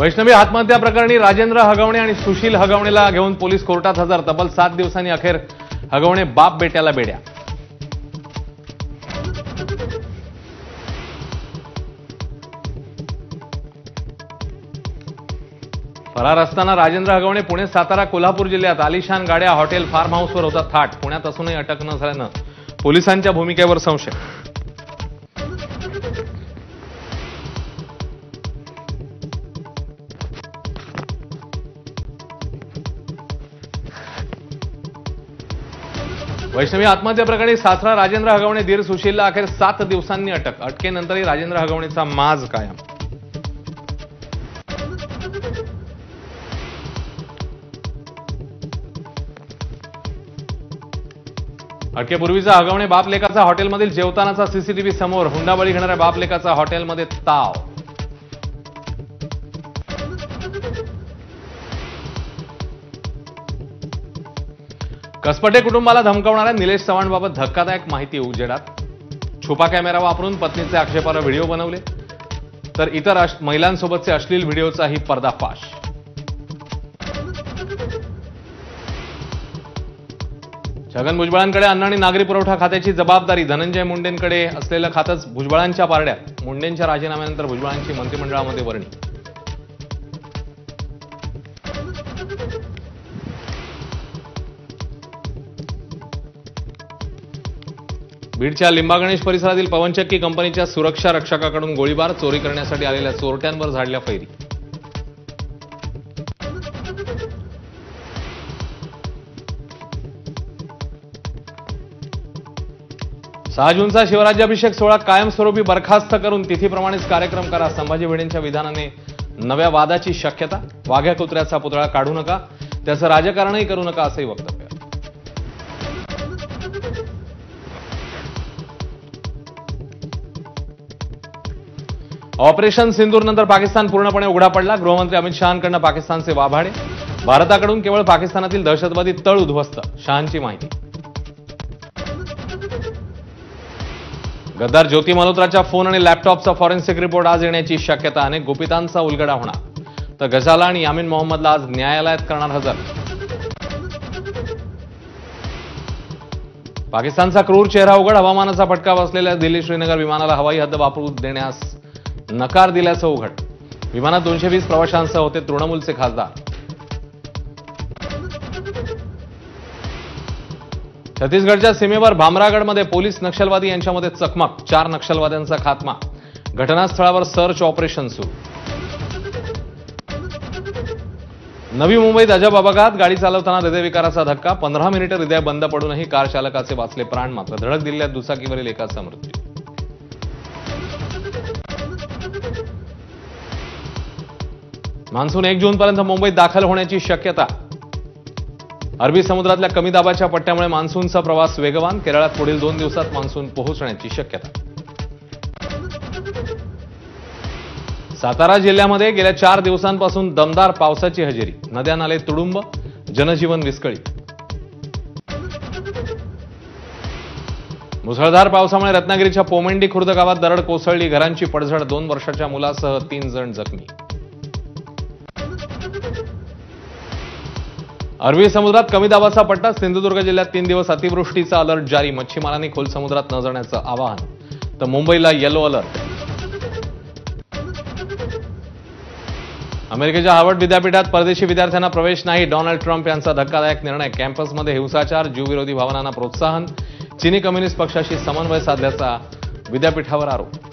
वैष्णवी आत्महत्या प्रकरणी राजेंद्र हगवणे आणि सुशील हगवणेला घेऊन पोलीस कोर्टात हजर। तब्बल 7 दिवसांनी अखेर हगवणे बाप बेट्याला बेड्या। फरार असताना राजेंद्र हगवणे पुणे, सातारा, कोल्हापूर जिल्ह्यात आलिशान गाड्या, हॉटेल, फार्म हाऊसवर होता थाट। पुण्यात असूनही अटक न झाल्यानं पोलिसांच्या भूमिकेवर संशय। वैष्णवी आत्महत्या प्रकरणी सासरा राजेंद्र हगवणे धीर सुशीलला अखेर 7 दिवसांनी अटक। अटकेनंतरही राजेंद्र हगवणेचा माज कायम। अटकेपूर्वीचा हगवणे बाप लेकाचा हॉटेलमधील जेवतानाचा सीसीटीव्ही समोर। हुंडाबळी घेणाऱ्या बाप लेकाचा हॉटेलमध्ये ताव। कसपटे कुटुंबाला धमकावणाऱ्या निलेश चव्हाणबाबत धक्कादायक माहिती उजेडात। छुपा कॅमेरा वापरून पत्नीचे आक्षेपार्ह व्हिडिओ बनवले, तर इतर महिलांसोबतचे अश्लील व्हिडिओचाही पर्दाफाश। छगन भुजबळांकडे अन्न आणि नागरी पुरवठा खात्याची जबाबदारी। धनंजय मुंडेंकडे असलेलं खातंच भुजबळांच्या पारड्यात। मुंडेंच्या राजीनाम्यानंतर भुजबळांची मंत्रिमंडळामध्ये वर्णी। बीडच्या लिंबागणेश परिसरातील पवनचक्की कंपनीच्या सुरक्षा रक्षकाकडून गोळीबार। चोरी करण्यासाठी आलेल्या चोरट्यांवर झाडल्या फैरी। सहा जूनचा शिवराज्याभिषेक सोहळा कायमस्वरूपी बरखास्त करून तिथीप्रमाणेच कार्यक्रम करा। संभाजी भिडेंच्या विधानाने नव्या वादाची शक्यता। वाघ्या कुत्र्याचा पुतळा काढू नका, त्याचं राजकारणही करू नका, असंही वक्तव्य। ऑपरेशन सिंदूरनंतर पाकिस्तान पूर्णपणे उघडा पडला। गृहमंत्री अमित शहांकडून पाकिस्तानचे वाभाडे। भारताकडून केवळ पाकिस्तानातील दहशतवादी तळ उद्ध्वस्त, शहांची माहिती। गद्दार ज्योती मल्होत्राच्या फोन आणि लॅपटॉपचा फॉरेन्सिक रिपोर्ट आज येण्याची शक्यता। अनेक गुपितांचा उलगडा होणार, तर गजाला आणि यामीन मोहम्मदला आज न्यायालयात करणार हजर। पाकिस्तानचा क्रूर चेहरा उघड। हवामानाचा फटका बसलेल्या दिल्ली श्रीनगर विमानाला हवाई हद्द वापरू देण्यास नकार दिल्याचं उघड। विमानात 220 प्रवाशांसह होते तृणमूलचे खासदार। छत्तीसगडच्या सीमेवर भामरागडमध्ये पोलीस नक्षलवादी यांच्यामध्ये चकमक। 4 नक्षलवाद्यांचा खात्मा। घटनास्थळावर सर्च ऑपरेशन सुरू। नवी मुंबईत अजब अपघात। गाडी चालवताना हृदयविकाराचा धक्का। 15 मिनिटे हृदय बंद पडूनही कार चालकाचे वाचले प्राण, मात्र धडक दिलेल्या दुचाकीवरील एकाचा मृत्यू। मान्सून 1 जूनपर्यंत मुंबईत दाखल होण्याची शक्यता। अरबी समुद्रातल्या कमी दाबाच्या पट्ट्यामुळे मान्सूनचा प्रवास वेगवान। केरळात पुढील 2 दिवसात मान्सून पोहोचण्याची शक्यता। सातारा जिल्ह्यामध्ये गेल्या 4 दिवसांपासून दमदार पावसाची हजेरी। नद्या नाले तुडुंब, जनजीवन विस्कळीत। मुसळधार पावसामुळे रत्नागिरीच्या पोमेंडी खुर्द गावात दरड कोसळली। घरांची पडझड। 2 वर्षाच्या मुलासह 3 जण जखमी। अरबी समुद्रात कमी दाबाचा पट्टा। सिंधुदुर्ग जिल्ह्यात 3 दिवस अतिवृष्टीचा अलर्ट जारी। मच्छीमारांनी खोल समुद्रात न जाण्याचं आवाहन, तर मुंबईला येलो अलर्ट। अमेरिकेच्या हार्वर्ड विद्यापीठात परदेशी विद्यार्थ्यांना प्रवेश नाही। डोनाल्ड ट्रम्प यांचा धक्कादायक निर्णय। कॅम्पसमध्ये हिंसाचार, ज्यू विरोधी भावनांना प्रोत्साहन। चीनी कम्युनिस्ट पक्षाशी समन्वय साधल्याचा विद्यापीठावर आरोप।